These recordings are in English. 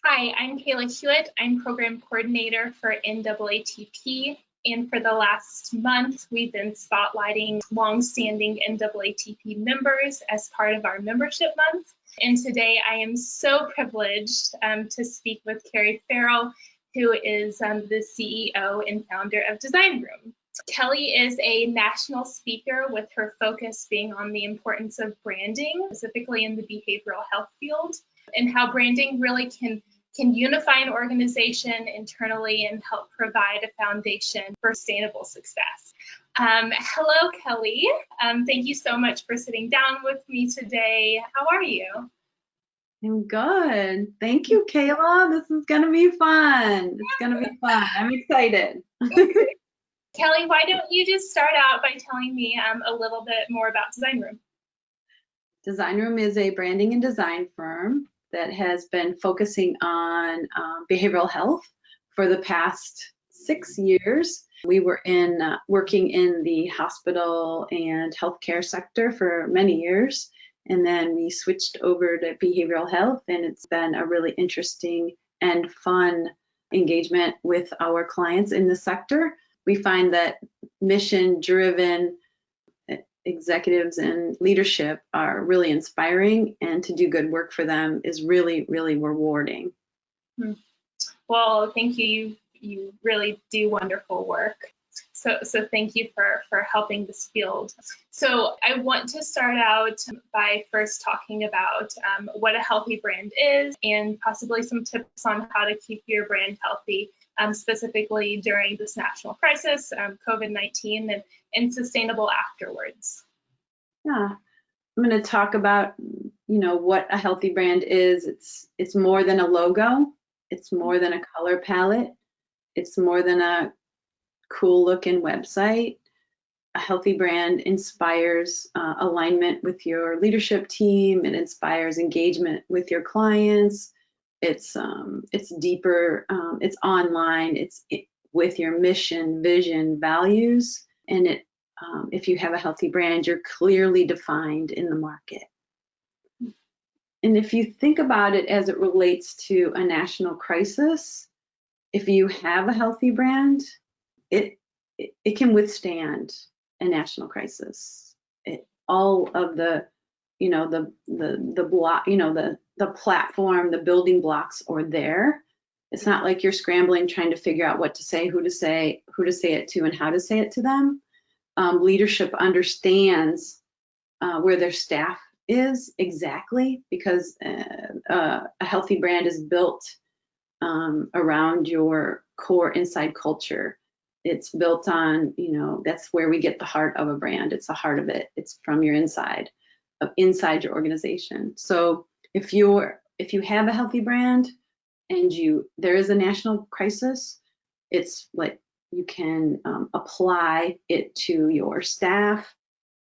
Hi, I'm Kayla Hewitt. I'm Program Coordinator for NAATP. And for the last month, we've been spotlighting longstanding NAATP members as part of our membership month. And today I am so privileged to speak with Farrell, who is the CEO and founder of designRoom. Kelly is a national speaker with her focus being on the importance of branding, specifically in the behavioral health field, and how branding really can unify an organization internally and help provide a foundation for sustainable success. Hello, Kelly. Thank you so much for sitting down with me today. How are you? I'm good. Thank you, Kayla. This is going to be fun. It's going to be fun. I'm excited. Kelly, why don't you just start out by telling me a little bit more about designRoom? designRoom is a branding and design firm that has been focusing on behavioral health for the past 6 years. We were working in the hospital and healthcare sector for many years, and then we switched over to behavioral health, and it's been a really interesting and fun engagement with our clients in the sector. We find that mission-driven executives and leadership are really inspiring, and to do good work for them is really, really rewarding. Well, thank you. You really do wonderful work. So thank you for helping this field. So I want to start out by first talking about what a healthy brand is and possibly some tips on how to keep your brand healthy, specifically during this national crisis, COVID-19, and sustainable afterwards. Yeah, I'm going to talk about, what a healthy brand is. It's more than a logo. It's more than a color palette. It's more than a cool looking website. A healthy brand inspires alignment with your leadership team. It inspires engagement with your clients. It's deeper. It's online. It's with your mission, vision, values, and if you have a healthy brand, you're clearly defined in the market. And if you think about it as it relates to a national crisis, if you have a healthy brand, it can withstand a national crisis. All of the block, the platform, the building blocks are there. It's not like you're scrambling trying to figure out what to say, who to say it to, and how to say it to them. Leadership understands where their staff is exactly, because a healthy brand is built around your core inside culture. It's built on, that's where we get the heart of a brand. It's the heart of it. It's from your inside your organization. So if you have a healthy brand and there is a national crisis, it's like you can apply it to your staff,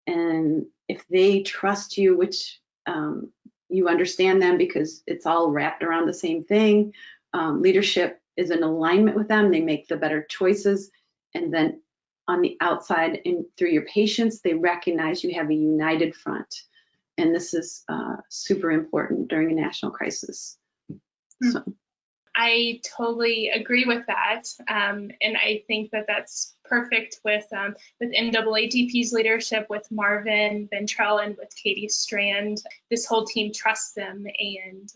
and if they trust you, which you understand them because it's all wrapped around the same thing, leadership is in alignment with them, they make the better choices, and then on the outside and through your patients, they recognize you have a united front, and this is super important during a national crisis. So. I totally agree with that, and I think that that's perfect with NAATP's leadership, with Marvin Ventrell and with Katie Strand. This whole team trusts them, and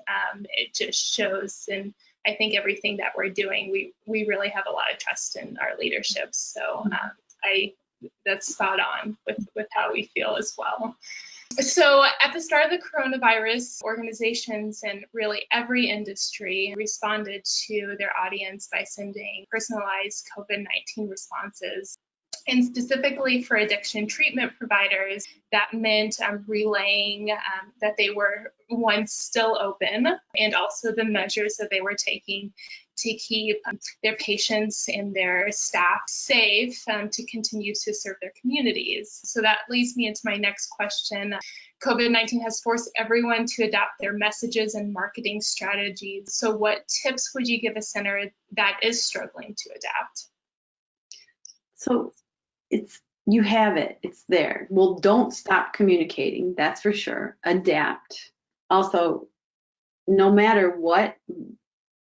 it just shows. And I think everything that we're doing, we really have a lot of trust in our leadership. So that's spot on with how we feel as well. So at the start of the coronavirus, organizations and really every industry responded to their audience by sending personalized COVID-19 responses. And specifically for addiction treatment providers, that meant relaying that they were, one, still open, and also the measures that they were taking to keep their patients and their staff safe to continue to serve their communities. So that leads me into my next question. COVID-19 has forced everyone to adapt their messages and marketing strategies. So what tips would you give a center that is struggling to adapt? So you have it, it's there. Well, don't stop communicating, that's for sure. Adapt. Also, no matter what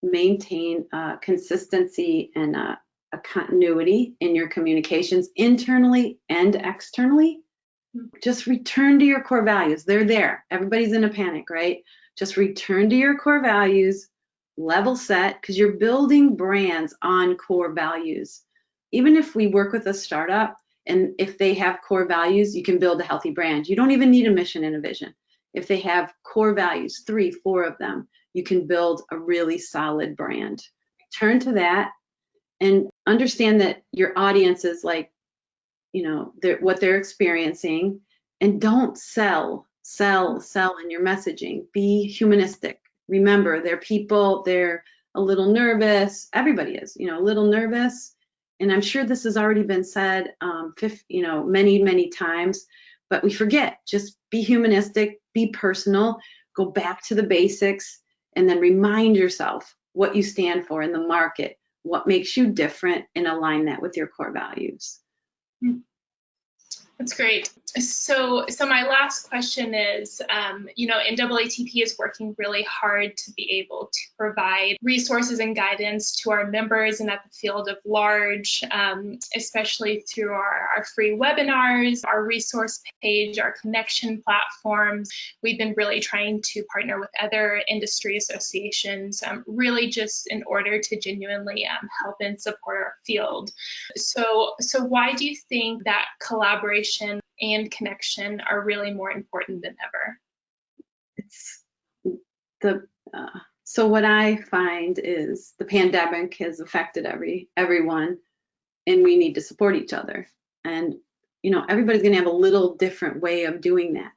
maintain consistency and a continuity in your communications internally and externally. Just return to your core values. They're there. Everybody's in a panic, right? Just return to your core values, level set, because you're building brands on core values. Even if we work with a startup and if they have core values, you can build a healthy brand. You don't even need a mission and a vision. If they have core values, 3, 4 of them, you can build a really solid brand. Turn to that and understand that your audience is like, you know, what they're experiencing, and don't sell in your messaging. Be humanistic. Remember, they're people, they're a little nervous. Everybody is, you know, a little nervous. And I'm sure this has already been said, you know, many, many times, but we forget. Just be humanistic, be personal, go back to the basics, and then remind yourself what you stand for in the market, what makes you different, and align that with your core values. That's great. So my last question is, you know, NAATP is working really hard to be able to provide resources and guidance to our members and at the field of large, especially through our free webinars, our resource page, our connection platforms. We've been really trying to partner with other industry associations, really just in order to genuinely help and support our field. So why do you think that collaboration and connection are really more important than ever? So what I find is the pandemic has affected everyone, and we need to support each other. And you know, everybody's going to have a little different way of doing that.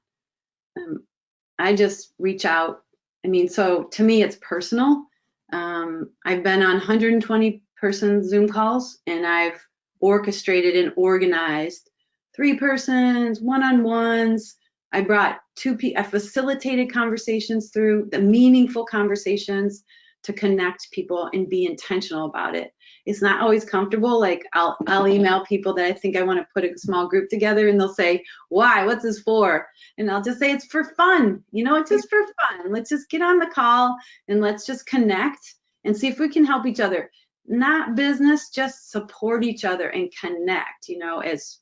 I just reach out. I mean, so to me, it's personal. I've been on 120-person Zoom calls, and I've orchestrated and organized 3 persons, one-on-ones. I brought I facilitated conversations through the meaningful conversations to connect people and be intentional about it. It's not always comfortable. Like I'll email people that I think I want to put a small group together, and they'll say, why, what's this for? And I'll just say, it's for fun. You know, it's just for fun. Let's just get on the call and let's just connect and see if we can help each other. Not business, just support each other and connect, you know, as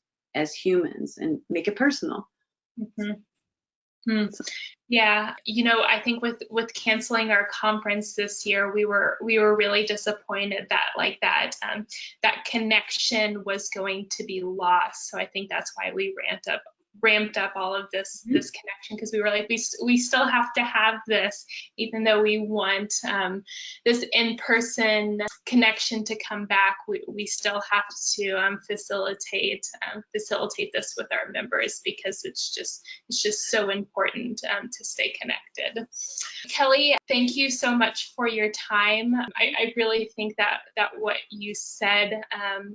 humans, and make it personal. Yeah, you know, I think with canceling our conference this year, we were really disappointed that that connection was going to be lost. So I think that's why we ramped up all of this connection, because we were like, we still have to have this, even though we want this in-person connection to come back. We still have to facilitate this with our members, because it's just so important to stay connected. Kelly, thank you so much for your time. I really think that what you said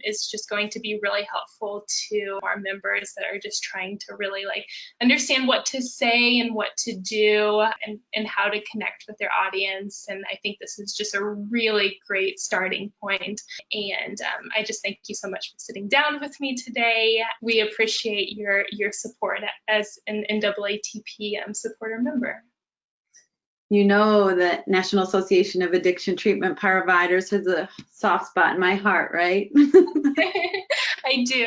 is just going to be really helpful to our members that are just trying to really like understand what to say and what to do and how to connect with their audience. And I think this is just a really great starting point. And I just thank you so much for sitting down with me today. We appreciate your support as an NAATP supporter member. You know that National Association of Addiction Treatment Providers has a soft spot in my heart, right? I do.